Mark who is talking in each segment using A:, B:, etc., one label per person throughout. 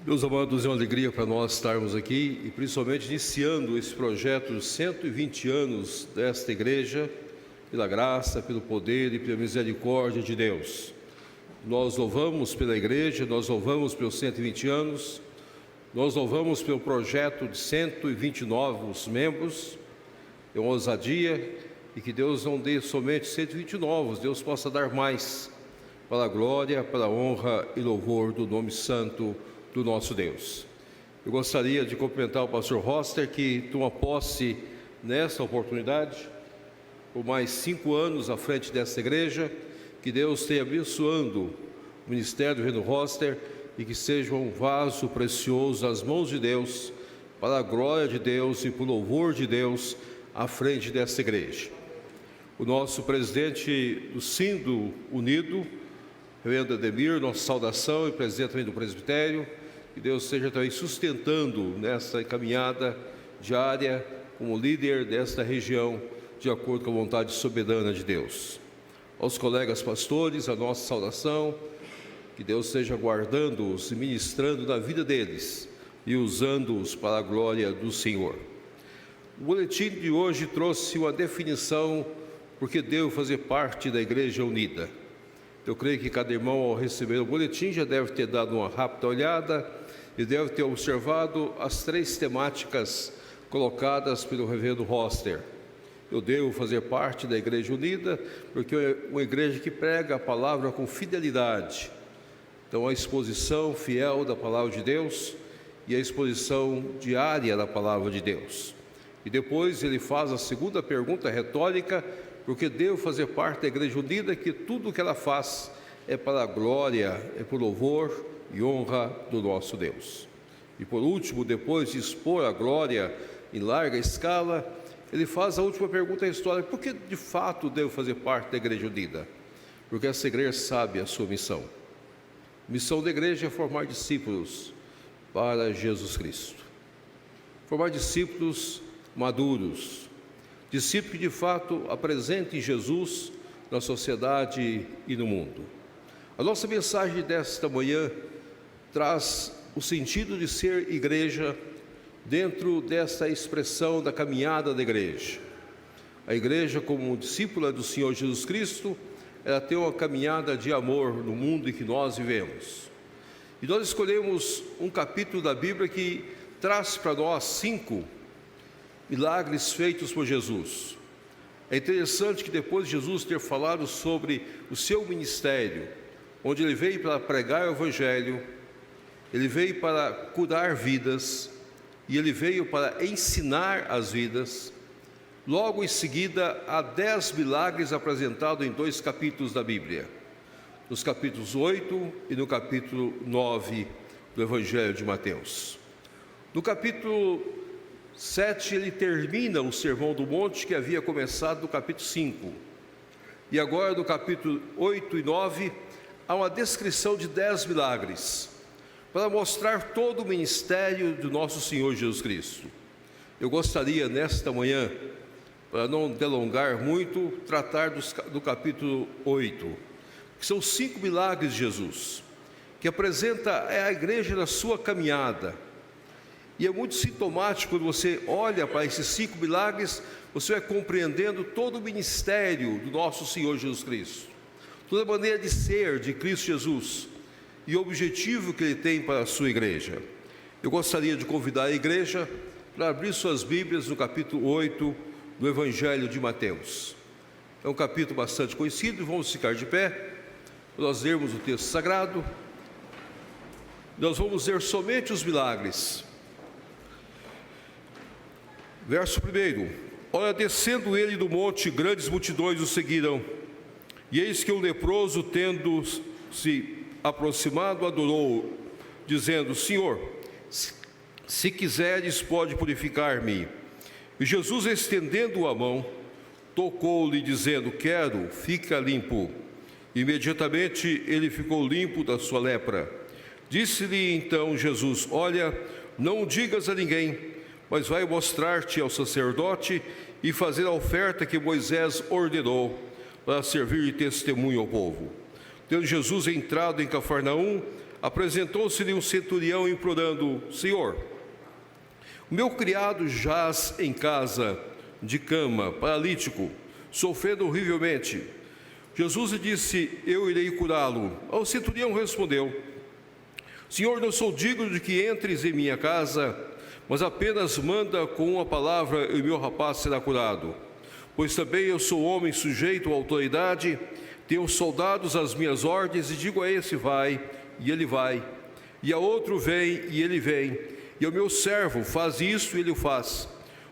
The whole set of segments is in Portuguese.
A: Meus amados, é uma alegria para nós estarmos aqui e principalmente iniciando esse projeto de 120 anos desta igreja, pela graça, pelo poder e pela misericórdia de Deus. Nós louvamos pela igreja, nós louvamos pelos 120 anos, nós louvamos pelo projeto de 120 novos membros. É uma ousadia e que Deus não dê somente 120 novos, Deus possa dar mais para a glória, para a honra e louvor do nome santo do nosso Deus. Eu gostaria de cumprimentar o pastor Roster, que toma posse nesta oportunidade, por mais 5 anos à frente dessa igreja. Que Deus esteja abençoando o ministério do reino Roster e que seja um vaso precioso às mãos de Deus, para a glória de Deus e para o louvor de Deus à frente dessa igreja. O nosso presidente do Sínodo Unido, reverendo Ademir, nossa saudação, e presidente também do presbitério, que Deus esteja também sustentando nessa caminhada diária como líder desta região, de acordo com a vontade soberana de Deus. Aos colegas pastores, a nossa saudação, que Deus esteja guardando-os e ministrando na vida deles e usando-os para a glória do Senhor. O boletim de hoje trouxe uma definição porque devo fazer parte da Igreja Unida. Eu creio que cada irmão, ao receber o boletim, já deve ter dado uma rápida olhada e deve ter observado as 3 temáticas colocadas pelo reverendo Roster. Eu devo fazer parte da Igreja Unida, porque é uma igreja que prega a palavra com fidelidade. Então, a exposição fiel da palavra de Deus e a exposição diária da palavra de Deus. E depois ele faz a segunda pergunta retórica: porque devo fazer parte da Igreja Unida, que tudo o que ela faz é para a glória, é para o louvor e honra do nosso Deus. E por último, depois de expor a glória em larga escala, ele faz a última pergunta histórica: por que de fato devo fazer parte da Igreja Unida? Porque essa igreja sabe a sua missão. A missão da igreja é formar discípulos para Jesus Cristo. Formar discípulos maduros, discípulos que de fato apresentem Jesus na sociedade e no mundo. A nossa mensagem desta manhã traz o sentido de ser igreja dentro dessa expressão da caminhada da igreja. A igreja, como discípula do Senhor Jesus Cristo, ela tem uma caminhada de amor no mundo em que nós vivemos. E nós escolhemos um capítulo da Bíblia que traz para nós 5 milagres feitos por Jesus. É interessante que depois de Jesus ter falado sobre o seu ministério, onde ele veio para pregar o Evangelho, ele veio para curar vidas e ele veio para ensinar as vidas, logo em seguida há 10 milagres apresentados em 2 capítulos da Bíblia, nos capítulos 8 e no capítulo 9 do Evangelho de Mateus. No capítulo 7, ele termina o Sermão do Monte, que havia começado no capítulo 5. E agora, no capítulo 8 e 9, há uma descrição de 10 milagres, para mostrar todo o ministério do nosso Senhor Jesus Cristo. Eu gostaria, nesta manhã, para não delongar muito, tratar do capítulo 8, que são 5 milagres de Jesus, que apresenta a igreja na sua caminhada. E é muito sintomático quando você olha para esses 5 milagres, você vai compreendendo todo o ministério do nosso Senhor Jesus Cristo, toda a maneira de ser de Cristo Jesus e o objetivo que Ele tem para a sua igreja. Eu gostaria de convidar a igreja para abrir suas Bíblias no capítulo 8 do Evangelho de Mateus. É um capítulo bastante conhecido, vamos ficar de pé, para nós lermos o texto sagrado. Nós vamos ler somente os milagres. Verso 1: Ora, descendo ele do monte, grandes multidões o seguiram. E eis que um leproso, tendo-se aproximado, adorou, dizendo: Senhor, se quiseres, pode purificar-me. E Jesus, estendendo a mão, tocou-lhe, dizendo: quero, fica limpo. Imediatamente ele ficou limpo da sua lepra. Disse-lhe então Jesus: olha, não digas a ninguém, mas vai mostrar-te ao sacerdote e fazer a oferta que Moisés ordenou, para servir de testemunho ao povo. Tendo Jesus entrado em Cafarnaum, apresentou-se-lhe um centurião implorando: Senhor, o meu criado jaz em casa de cama, paralítico, sofrendo horrivelmente. Jesus lhe disse: eu irei curá-lo. Ao centurião respondeu: Senhor, não sou digno de que entres em minha casa, mas apenas manda com uma palavra e o meu rapaz será curado. Pois também eu sou homem sujeito à autoridade, tenho soldados às minhas ordens, e digo a esse: vai, e ele vai, e a outro: vem, e ele vem, e ao meu servo: faz isto, e ele o faz.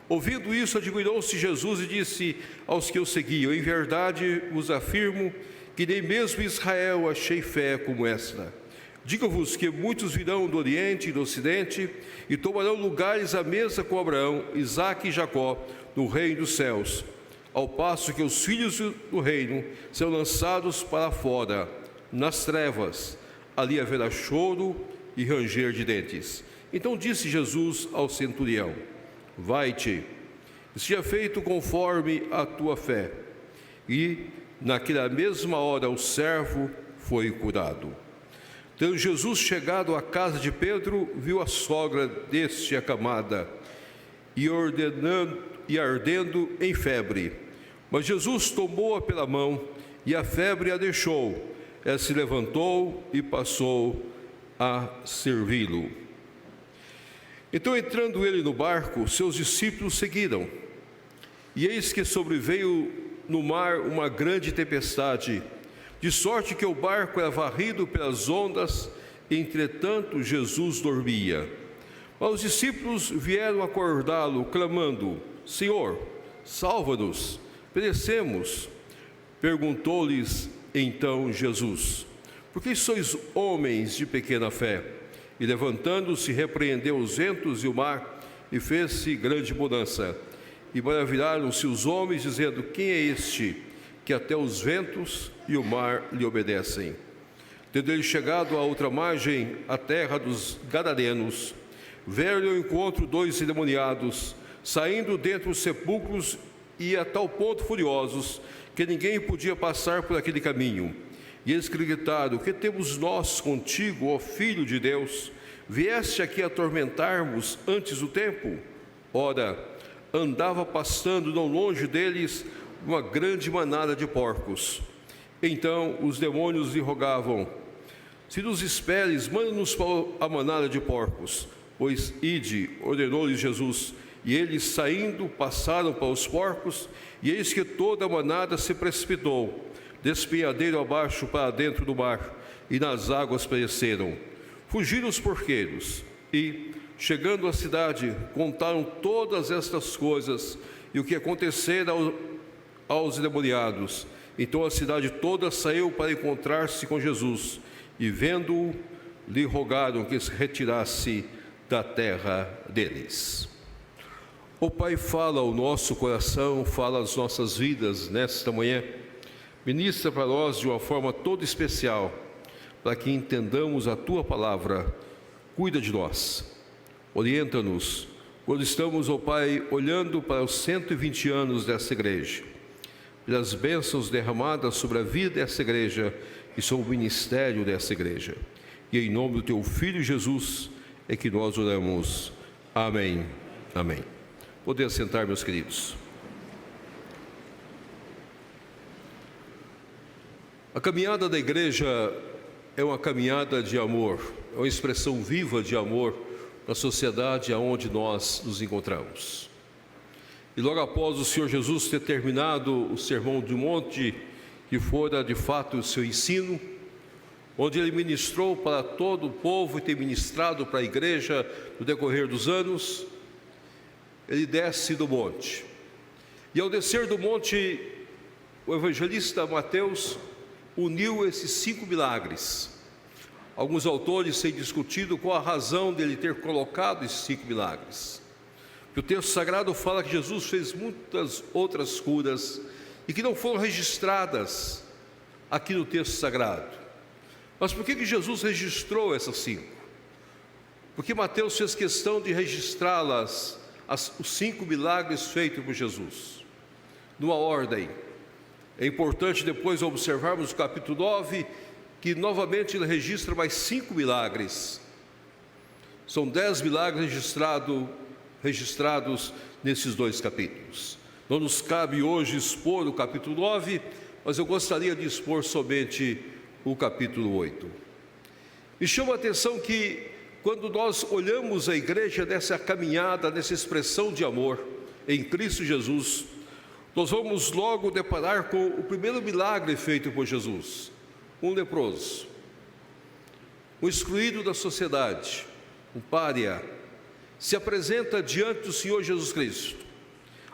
A: Ouvindo isso, admirou-se Jesus e disse aos que o seguiam: em verdade vos afirmo que nem mesmo em Israel achei fé como esta. Digo-vos que muitos virão do Oriente e do Ocidente e tomarão lugares à mesa com Abraão, Isaque e Jacó no reino dos céus, ao passo que os filhos do reino serão lançados para fora, nas trevas. Ali haverá choro e ranger de dentes. Então disse Jesus ao centurião: vai-te, seja feito conforme a tua fé. E naquela mesma hora o servo foi curado. Tendo Jesus chegado à casa de Pedro, viu a sogra deste acamada e ardendo em febre. Mas Jesus tomou-a pela mão e a febre a deixou. Ela se levantou e passou a servi-lo. Então, entrando ele no barco, seus discípulos seguiram. E eis que sobreveio no mar uma grande tempestade, de sorte que o barco era varrido pelas ondas. Entretanto, Jesus dormia. Mas os discípulos vieram acordá-lo, clamando: Senhor, salva-nos, perecemos. Perguntou-lhes então Jesus: por que sois homens de pequena fé? E levantando-se, repreendeu os ventos e o mar, e fez-se grande bonança. E maravilharam-se os homens, dizendo: quem é este, que até os ventos e o mar lhe obedecem? Tendo ele chegado à outra margem, a terra dos Gadarenos, veio-lhe ao encontro 2 endemoniados, saindo dentre os sepulcros, e a tal ponto furiosos, que ninguém podia passar por aquele caminho. E eles gritaram: que temos nós contigo, ó Filho de Deus? Vieste aqui atormentar-nos antes do tempo? Ora, andava pastando não longe deles uma grande manada de porcos. Então os demônios lhe rogavam: se nos esperes, manda-nos para a manada de porcos. Pois ide, ordenou-lhes Jesus. E eles, saindo, passaram para os porcos, e eis que toda a manada se precipitou, despenhadeiro abaixo para dentro do mar, e nas águas pereceram. Fugiram os porqueiros, e, chegando à cidade, contaram todas estas coisas, e o que acontecera aos endemoniados. Então a cidade toda saiu para encontrar-se com Jesus, e vendo-o, lhe rogaram que se retirasse da terra deles. O Pai fala ao nosso coração, fala às nossas vidas nesta manhã. Ministra para nós de uma forma toda especial, para que entendamos a Tua palavra. Cuida de nós, orienta-nos, quando estamos, ó Pai, olhando para os 120 anos dessa igreja, pelas bênçãos derramadas sobre a vida dessa igreja e sobre o ministério dessa igreja. E em nome do Teu Filho Jesus é que nós oramos. Amém. Amém. Podem sentar, meus queridos. A caminhada da igreja é uma caminhada de amor, é uma expressão viva de amor na sociedade aonde nós nos encontramos. E logo após o Senhor Jesus ter terminado o Sermão do Monte, que fora de fato o seu ensino, onde ele ministrou para todo o povo e tem ministrado para a igreja no decorrer dos anos, ele desce do monte. E ao descer do monte, o evangelista Mateus uniu esses 5 milagres. Alguns autores têm discutido qual a razão dele ter colocado esses 5 milagres. O texto sagrado fala que Jesus fez muitas outras curas e que não foram registradas aqui no texto sagrado. Mas por que Jesus registrou essas 5? Porque Mateus fez questão de registrá-las, os 5 milagres feitos por Jesus, numa ordem. É importante depois observarmos o capítulo 9 que novamente ele registra mais 5 milagres. São 10 milagres registrados nesses 2 capítulos. Não nos cabe hoje expor o capítulo 9, mas eu gostaria de expor somente o capítulo 8. Me chama a atenção que, quando nós olhamos a igreja nessa caminhada, nessa expressão de amor em Cristo Jesus, nós vamos logo deparar com o primeiro milagre feito por Jesus. Um leproso, um excluído da sociedade, um pária, se apresenta diante do Senhor Jesus Cristo.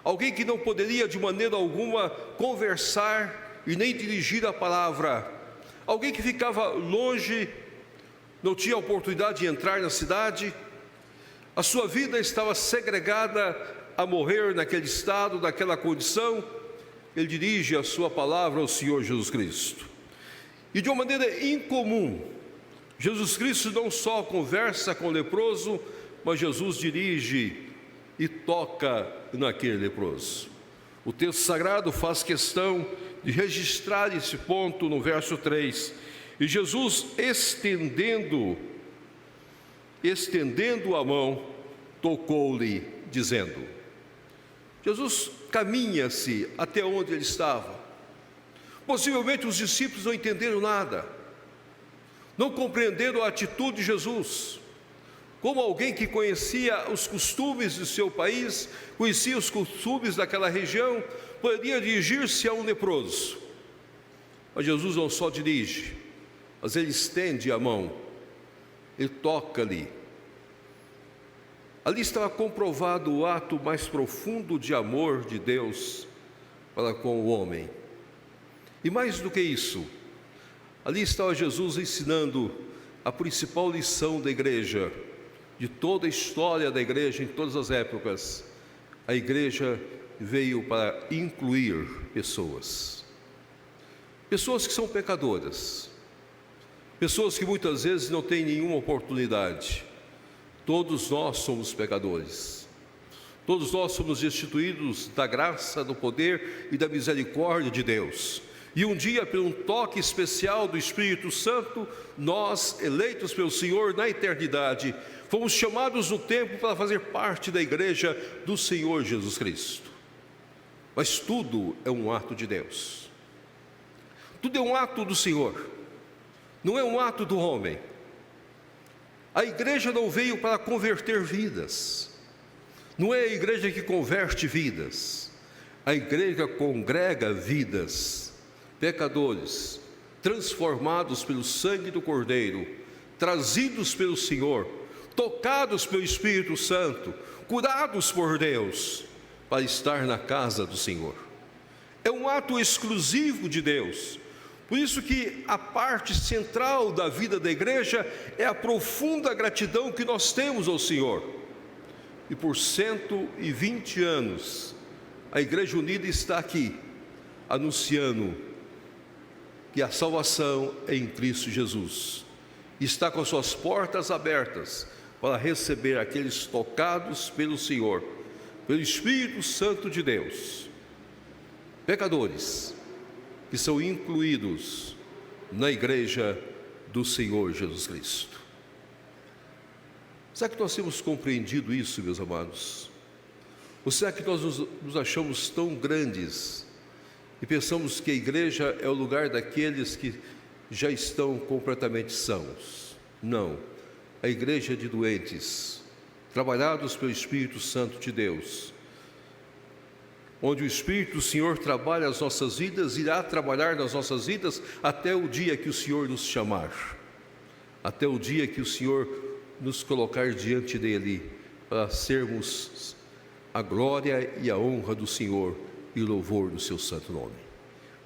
A: Alguém que não poderia de maneira alguma conversar e nem dirigir a palavra. Alguém que ficava longe, não tinha oportunidade de entrar na cidade. A sua vida estava segregada a morrer naquele estado, naquela condição. Ele dirige a sua palavra ao Senhor Jesus Cristo. E de uma maneira incomum, Jesus Cristo não só conversa com o leproso, mas Jesus dirige e toca naquele leproso. O texto sagrado faz questão de registrar esse ponto no verso 3. E Jesus, estendendo a mão, tocou-lhe, dizendo. Jesus caminha-se até onde ele estava. Possivelmente os discípulos não entenderam nada, não compreenderam a atitude de Jesus. Como alguém que conhecia os costumes do seu país, conhecia os costumes daquela região, poderia dirigir-se a um leproso. Mas Jesus não só dirige, mas ele estende a mão, ele toca-lhe. Ali estava comprovado o ato mais profundo de amor de Deus para com o homem. E mais do que isso, ali estava Jesus ensinando a principal lição da igreja, de toda a história da igreja em todas as épocas. A igreja veio para incluir pessoas que são pecadoras, pessoas que muitas vezes não têm nenhuma oportunidade. Todos nós somos pecadores, todos nós somos destituídos da graça, do poder e da misericórdia de Deus. E um dia, por um toque especial do Espírito Santo, nós, eleitos pelo Senhor na eternidade, fomos chamados no tempo para fazer parte da igreja do Senhor Jesus Cristo. Mas tudo é um ato de Deus, tudo é um ato do Senhor, não é um ato do homem. A igreja não veio para converter vidas, não é a igreja que converte vidas, a igreja congrega vidas, pecadores, transformados pelo sangue do Cordeiro, trazidos pelo Senhor, tocados pelo Espírito Santo, curados por Deus, para estar na casa do Senhor. É um ato exclusivo de Deus. Por isso que a parte central da vida da igreja é a profunda gratidão que nós temos ao Senhor. E por 120 anos, a Igreja Unida está aqui, anunciando que a salvação é em Cristo Jesus. Está com suas portas abertas para receber aqueles tocados pelo Senhor, pelo Espírito Santo de Deus, pecadores que são incluídos na igreja do Senhor Jesus Cristo. Será que nós temos compreendido isso, meus amados? Ou será que nós nos achamos tão grandes e pensamos que a igreja é o lugar daqueles que já estão completamente sãos? Não, a igreja é de doentes, trabalhados pelo Espírito Santo de Deus, onde o Espírito do Senhor trabalha as nossas vidas, irá trabalhar nas nossas vidas até o dia que o Senhor nos chamar, até o dia que o Senhor nos colocar diante dEle, para sermos a glória e a honra do Senhor e o louvor do seu santo nome.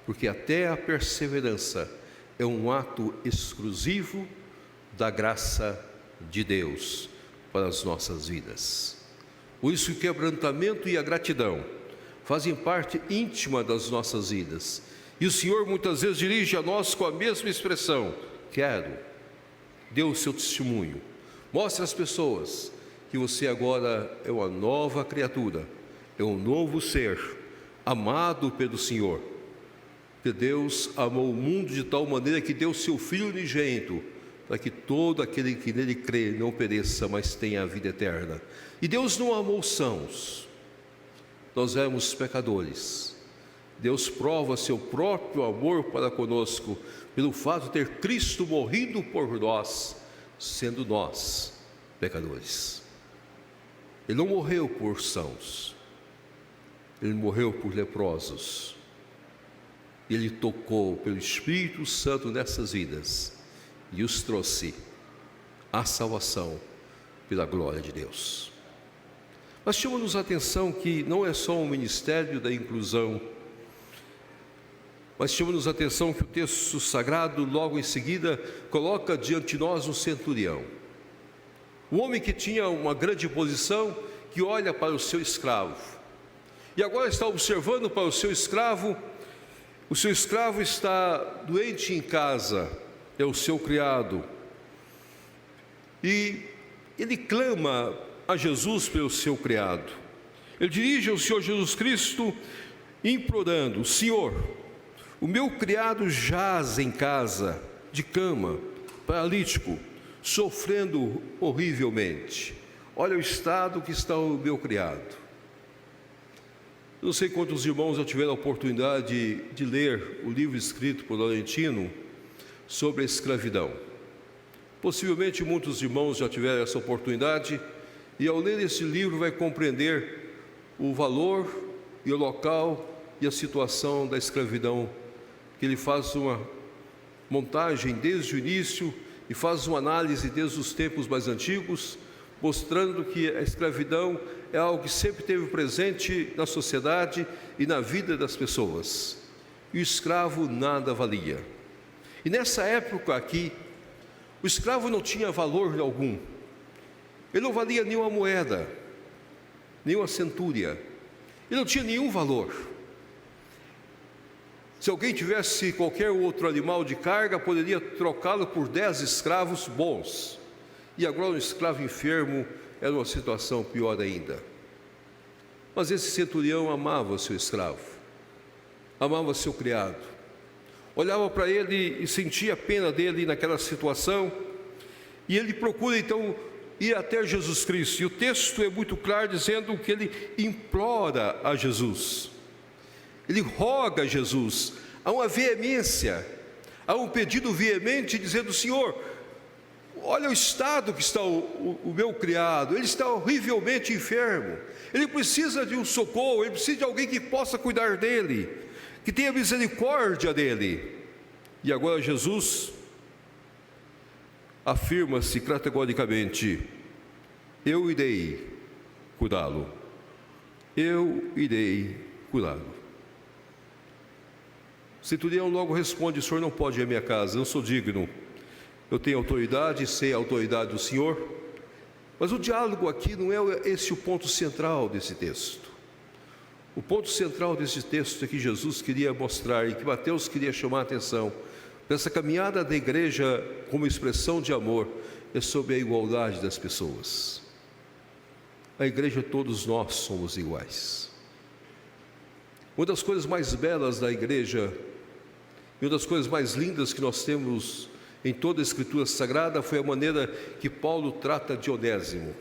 A: Porque até a perseverança é um ato exclusivo da graça de Deus para as nossas vidas. Por isso o quebrantamento e a gratidão fazem parte íntima das nossas vidas. E o Senhor muitas vezes dirige a nós com a mesma expressão: quero. Dê o seu testemunho. Mostre às pessoas que você agora é uma nova criatura, é um novo ser, amado pelo Senhor. que Deus amou o mundo de tal maneira que deu seu Filho unigênito, para que todo aquele que nele crê não pereça, mas tenha a vida eterna. E Deus não amou os sãos, nós éramos pecadores. Deus prova seu próprio amor para conosco, pelo fato de ter Cristo morrido por nós, sendo nós pecadores. Ele não morreu por sãos, Ele morreu por leprosos. Ele tocou pelo Espírito Santo nessas vidas e os trouxe à salvação pela glória de Deus. Mas chamamos a atenção que não é só um ministério da inclusão, mas chamamos a atenção que o texto sagrado logo em seguida coloca diante de nós um centurião. Um homem que tinha uma grande posição, que olha para o seu escravo. E agora está observando para o seu escravo está doente em casa, é o seu criado. E ele clama a Jesus pelo seu criado. Ele dirige ao Senhor Jesus Cristo, implorando: Senhor, o meu criado jaz em casa, de cama, paralítico, sofrendo horrivelmente. Olha o estado que está o meu criado. Não sei quantos irmãos já tiveram a oportunidade de ler o livro escrito por Laurentino sobre a escravidão. Possivelmente muitos irmãos já tiveram essa oportunidade, e ao ler esse livro vai compreender o valor e o local e a situação da escravidão, que ele faz uma montagem desde o início e faz uma análise desde os tempos mais antigos, mostrando que a escravidão é algo que sempre esteve presente na sociedade e na vida das pessoas. E o escravo nada valia. E nessa época aqui, o escravo não tinha valor algum. Ele não valia nenhuma moeda, nenhuma centúria. Ele não tinha nenhum valor. Se alguém tivesse qualquer outro animal de carga, poderia trocá-lo por 10 escravos bons. E agora um escravo enfermo era uma situação pior ainda. Mas esse centurião amava seu escravo, amava seu criado, olhava para ele e sentia pena dele naquela situação, e ele procura então ir até Jesus Cristo. E o texto é muito claro dizendo que ele implora a Jesus, ele roga a Jesus, há uma veemência, há um pedido veemente dizendo: Senhor, olha o estado que está o meu criado, ele está horrivelmente enfermo, ele precisa de um socorro, ele precisa de alguém que possa cuidar dele, que tenha misericórdia dele. E agora Jesus afirma-se categoricamente: eu irei curá-lo, eu irei curá-lo. O centurião logo responde: o senhor não pode ir à minha casa, eu não sou digno. Eu tenho autoridade, sei a autoridade do Senhor. Mas o diálogo aqui não é esse o ponto central desse texto. O ponto central desse texto é que Jesus queria mostrar, e que Mateus queria chamar a atenção, para essa caminhada da igreja como expressão de amor, é sobre a igualdade das pessoas. A igreja, todos nós somos iguais. Uma das coisas mais belas da igreja, e uma das coisas mais lindas que nós temos em toda a Escritura Sagrada, foi a maneira que Paulo trata de Onésimo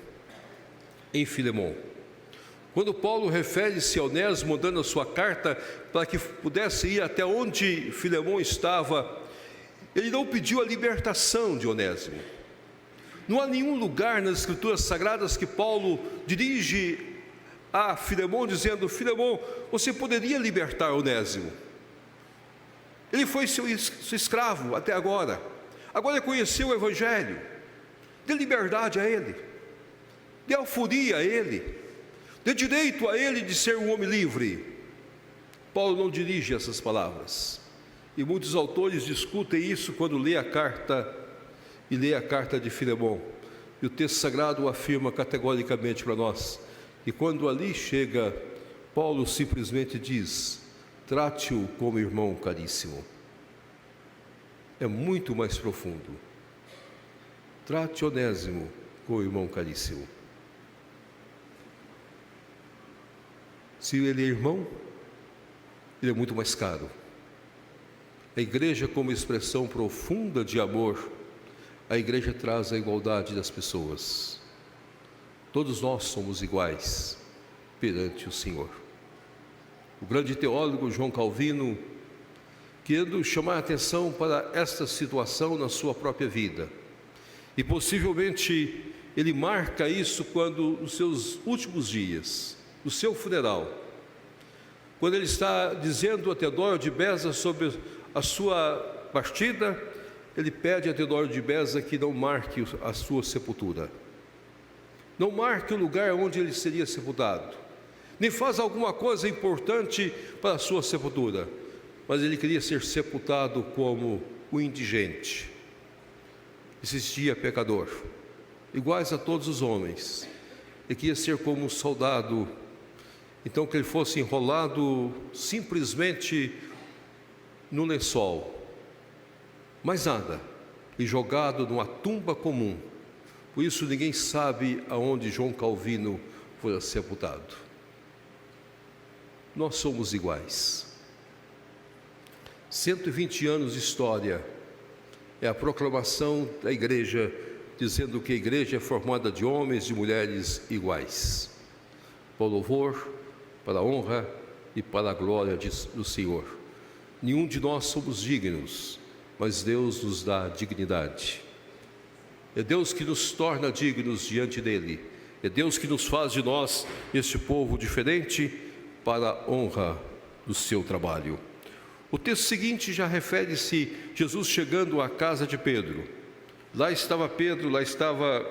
A: em Filemão. Quando Paulo refere-se a Onésimo, mandando a sua carta para que pudesse ir até onde Filemão estava, ele não pediu a libertação de Onésimo. Não há nenhum lugar nas Escrituras Sagradas que Paulo dirige a Filemão dizendo: Filemão, você poderia libertar Onésimo. Ele foi seu escravo até agora. Agora conheceu o Evangelho, dê liberdade a ele, dê alforria a ele, dê direito a ele de ser um homem livre. Paulo não dirige essas palavras, e muitos autores discutem isso quando lê a carta de Filemão, e o texto sagrado afirma categoricamente para nós, e quando ali chega, Paulo simplesmente diz: trate-o como irmão caríssimo. É muito mais profundo. Trate Onésimo como irmão caríssimo. Se ele é irmão, ele é muito mais caro. A igreja, como expressão profunda de amor, a igreja traz a igualdade das pessoas. Todos nós somos iguais perante o Senhor. O grande teólogo João Calvino, querendo chamar a atenção para esta situação na sua própria vida, e possivelmente ele marca isso quando, nos seus últimos dias, no seu funeral, quando ele está dizendo a Teodoro de Beza sobre a sua partida, ele pede a Teodoro de Beza que não marque a sua sepultura, não marque o lugar onde ele seria sepultado, nem faz alguma coisa importante para a sua sepultura, mas ele queria ser sepultado como o indigente. Existia pecador, iguais a todos os homens. Ele queria ser como um soldado, então que ele fosse enrolado simplesmente no lençol, mais nada, e jogado numa tumba comum. Por isso ninguém sabe aonde João Calvino foi sepultado. Nós somos iguais. 120 anos de história é a proclamação da igreja, dizendo que a igreja é formada de homens e mulheres iguais, para o louvor, para a honra e para a glória do Senhor. Nenhum de nós somos dignos, mas Deus nos dá dignidade. É Deus que nos torna dignos diante dEle. É Deus que nos faz de nós este povo diferente para a honra do seu trabalho. O texto seguinte já refere-se a Jesus chegando à casa de Pedro. Lá estava Pedro, lá estava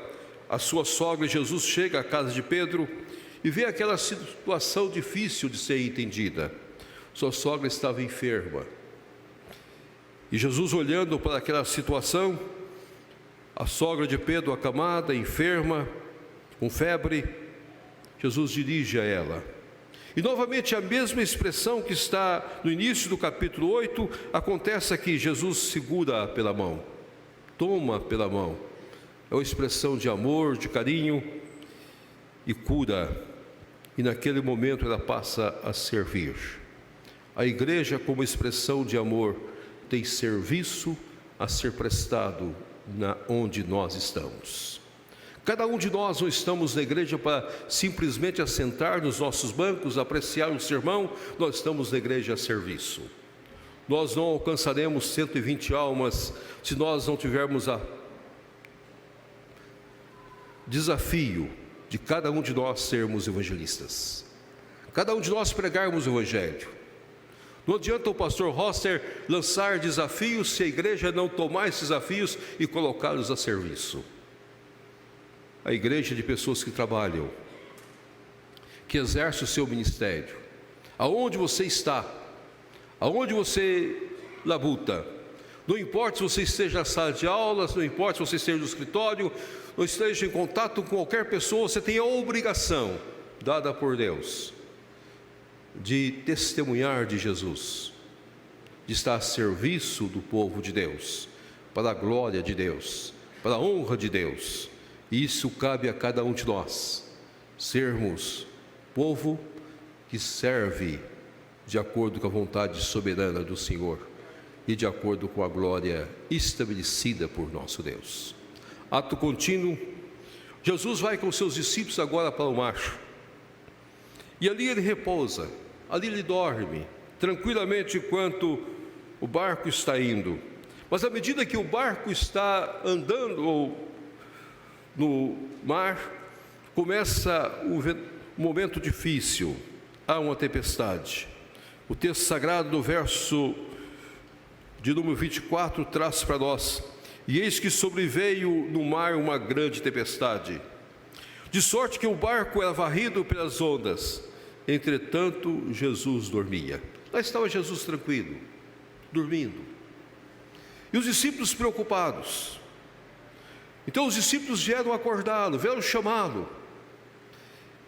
A: a sua sogra. Jesus chega à casa de Pedro e vê aquela situação difícil de ser entendida. Sua sogra estava enferma. E Jesus, olhando para aquela situação, a sogra de Pedro acamada, enferma, com febre, Jesus dirige a ela. E novamente a mesma expressão que está no início do capítulo 8, acontece aqui. Jesus segura pela mão, toma pela mão. É uma expressão de amor, de carinho, e cura. E naquele momento ela passa a servir. A igreja, como expressão de amor, tem serviço a ser prestado onde nós estamos. Cada um de nós não estamos na igreja para simplesmente assentar nos nossos bancos, apreciar o sermão. Nós estamos na igreja a serviço. Nós não alcançaremos 120 almas se nós não tivermos o desafio de cada um de nós sermos evangelistas, cada um de nós pregarmos o evangelho. Não adianta o pastor Rosser lançar desafios se a igreja não tomar esses desafios e colocá-los a serviço. A igreja de pessoas que trabalham, que exercem o seu ministério. Aonde você está, aonde você labuta, não importa se você esteja na sala de aulas, não importa se você esteja no escritório, não esteja em contato com qualquer pessoa, você tem a obrigação, dada por Deus, de testemunhar de Jesus, de estar a serviço do povo de Deus, para a glória de Deus, para a honra de Deus. E isso cabe a cada um de nós, sermos povo que serve de acordo com a vontade soberana do Senhor e de acordo com a glória estabelecida por nosso Deus. Ato contínuo, Jesus vai com seus discípulos agora para o mar, e ali ele repousa, ali ele dorme tranquilamente enquanto o barco está indo. Mas à medida que o barco está andando no mar, começa um momento difícil. Há uma tempestade. O texto sagrado do verso de número 24 traz para nós: e eis que sobreveio no mar uma grande tempestade, de sorte que o barco era varrido pelas ondas. Entretanto, Jesus dormia. Lá estava Jesus tranquilo, dormindo. E os discípulos preocupados. Então os discípulos vieram acordá-lo, vieram chamá-lo.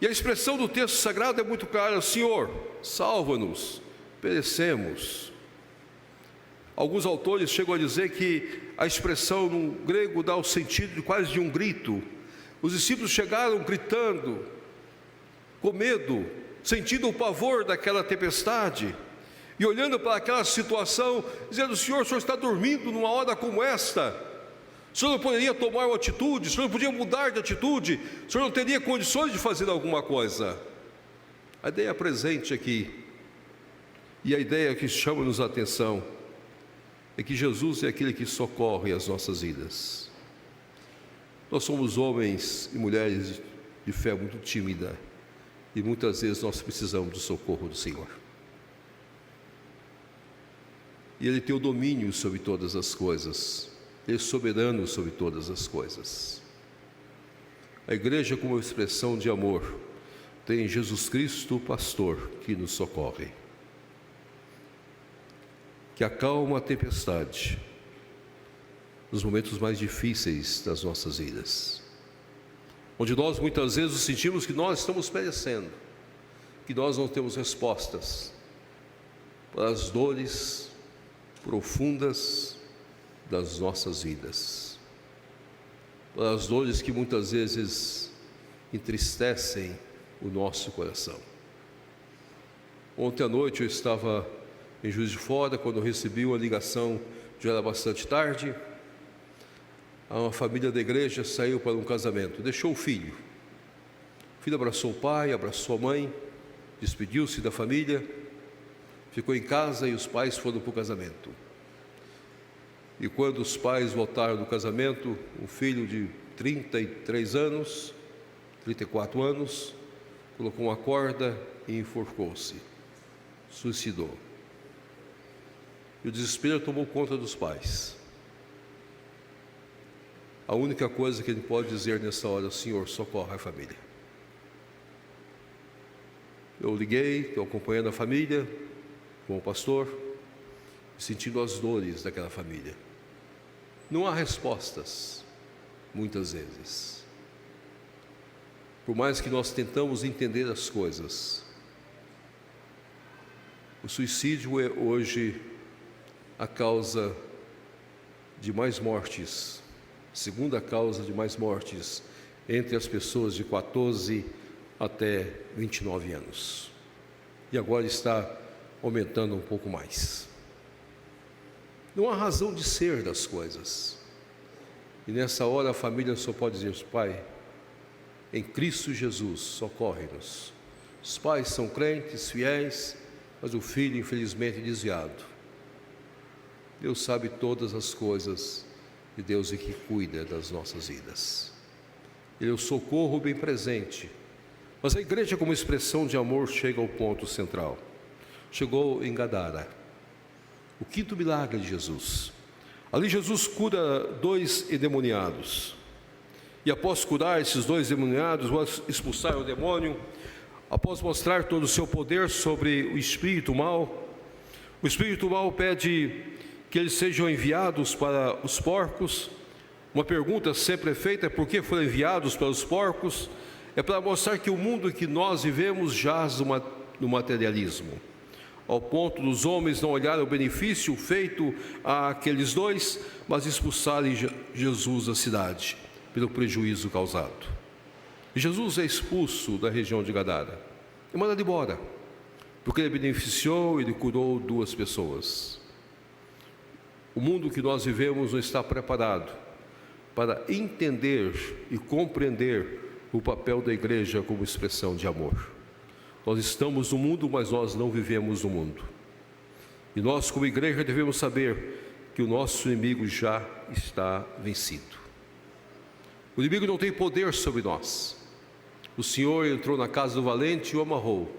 A: E a expressão do texto sagrado é muito clara: Senhor, salva-nos, perecemos. Alguns autores chegam a dizer que a expressão no grego dá o sentido de quase de um grito. Os discípulos chegaram gritando, com medo, sentindo o pavor daquela tempestade. e olhando para aquela situação, dizendo: Senhor, o Senhor está dormindo numa hora como esta, o Senhor não poderia tomar uma atitude, o Senhor não podia mudar de atitude, o Senhor não teria condições de fazer alguma coisa. A ideia presente aqui, e a ideia que chama-nos a atenção, é que Jesus é aquele que socorre as nossas vidas. Nós somos homens e mulheres de fé muito tímida, e muitas vezes nós precisamos do socorro do Senhor. E Ele tem o domínio sobre todas as coisas, Ele é soberano sobre todas as coisas. A igreja, como expressão de amor, tem Jesus Cristo, o pastor, que nos socorre, que acalma a tempestade nos momentos mais difíceis das nossas vidas, onde nós muitas vezes sentimos que nós estamos perecendo, que nós não temos respostas para as dores profundas das nossas vidas, para as dores que muitas vezes entristecem o nosso coração. Ontem à noite eu estava em Juiz de Fora, quando eu recebi uma ligação, já era bastante tarde. Uma família da igreja saiu para um casamento, deixou o filho abraçou o pai, abraçou a mãe, despediu-se da família, ficou em casa e os pais foram para o casamento. E quando os pais voltaram do casamento, um filho de 33 anos, 34 anos, colocou uma corda e enforcou-se, suicidou. E o desespero tomou conta dos pais. A única coisa que ele pode dizer nessa hora: Senhor, socorre a família. Eu liguei, estou acompanhando a família, com o pastor, sentindo as dores daquela família. Não há respostas, muitas vezes. Por mais que nós tentamos entender as coisas, o suicídio é hoje a causa de mais mortes, segunda causa de mais mortes entre as pessoas de 14 até 29 anos. E agora está aumentando um pouco mais. Não há razão de ser das coisas. E nessa hora a família só pode dizer: Pai, em Cristo Jesus, socorre-nos. Os pais são crentes, fiéis, mas o filho infelizmente desviado. Deus sabe todas as coisas e Deus é que cuida das nossas vidas. Ele é o socorro bem presente. Mas a igreja, como expressão de amor, chega ao ponto central. Chegou em Gadara, o quinto milagre de Jesus. Ali Jesus cura 2 endemoniados. E após curar esses 2 endemoniados, expulsar o demônio, após mostrar todo o seu poder sobre o espírito mau, o espírito mau pede que eles sejam enviados para os porcos. Uma pergunta sempre é feita: por que foram enviados para os porcos? É para mostrar que o mundo que nós vivemos jaz no materialismo, ao ponto dos homens não olharem o benefício feito àqueles 2, mas expulsarem Jesus da cidade, pelo prejuízo causado. E Jesus é expulso da região de Gadara, é mandado embora, porque ele beneficiou, ele curou 2 pessoas. O mundo que nós vivemos não está preparado para entender e compreender o papel da igreja como expressão de amor. Nós estamos no mundo, mas nós não vivemos no mundo. E nós, como igreja, devemos saber que o nosso inimigo já está vencido. O inimigo não tem poder sobre nós. O Senhor entrou na casa do valente e o amarrou,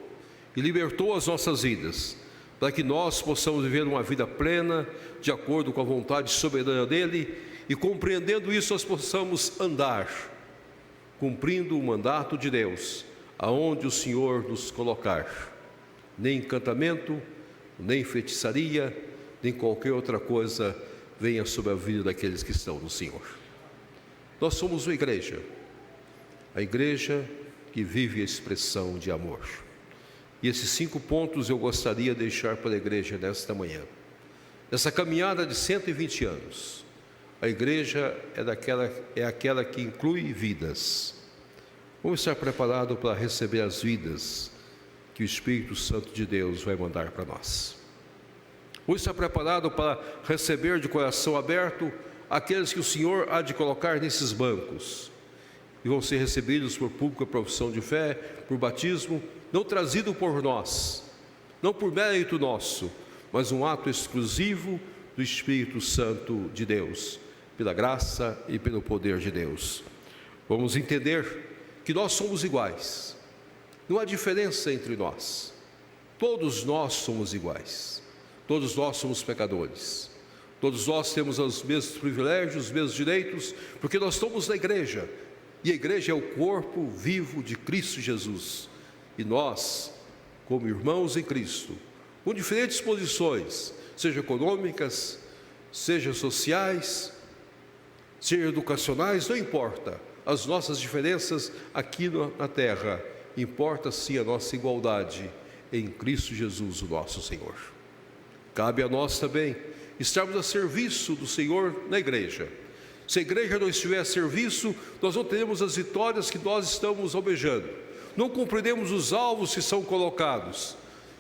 A: e libertou as nossas vidas, para que nós possamos viver uma vida plena, de acordo com a vontade soberana dEle, e compreendendo isso, nós possamos andar, cumprindo o mandato de Deus, aonde o Senhor nos colocar. Nem encantamento, nem feitiçaria, nem qualquer outra coisa venha sobre a vida daqueles que estão no Senhor. Nós somos uma igreja, a igreja que vive a expressão de amor. E esses 5 pontos eu gostaria de deixar para a igreja nesta manhã. Nessa caminhada de 120 anos, a igreja é aquela que inclui vidas. Vamos estar preparados para receber as vidas que o Espírito Santo de Deus vai mandar para nós. ou está preparado para receber de coração aberto aqueles que o Senhor há de colocar nesses bancos, e vão ser recebidos por pública profissão de fé, por batismo, não trazido por nós, não por mérito nosso, mas um ato exclusivo do Espírito Santo de Deus, pela graça e pelo poder de Deus. Vamos entender que nós somos iguais, não há diferença entre nós, todos nós somos iguais, todos nós somos pecadores, todos nós temos os mesmos privilégios, os mesmos direitos, porque nós estamos na igreja, e a igreja é o corpo vivo de Cristo Jesus, e nós, como irmãos em Cristo, com diferentes posições, seja econômicas, seja sociais, seja educacionais, não importa as nossas diferenças aqui na terra, importa sim a nossa igualdade em Cristo Jesus, o nosso Senhor. Cabe a nós também estarmos a serviço do Senhor na igreja. Se a igreja não estiver a serviço, nós não teremos as vitórias que nós estamos almejando, não cumpriremos os alvos que são colocados,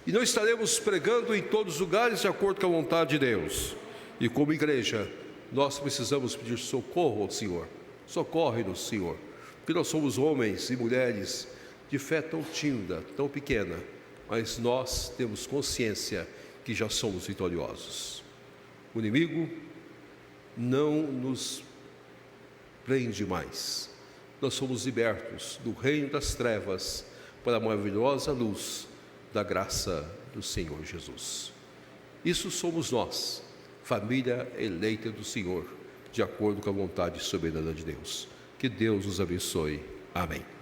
A: e não estaremos pregando em todos os lugares de acordo com a vontade de Deus. E como igreja, nós precisamos pedir socorro ao Senhor. Socorre-nos, Senhor, porque nós somos homens e mulheres de fé tão tímida, tão pequena, mas nós temos consciência que já somos vitoriosos. O inimigo não nos prende mais. Nós somos libertos do reino das trevas para a maravilhosa luz da graça do Senhor Jesus. Isso somos nós, família eleita do Senhor, de acordo com a vontade soberana de Deus. Que Deus nos abençoe. Amém.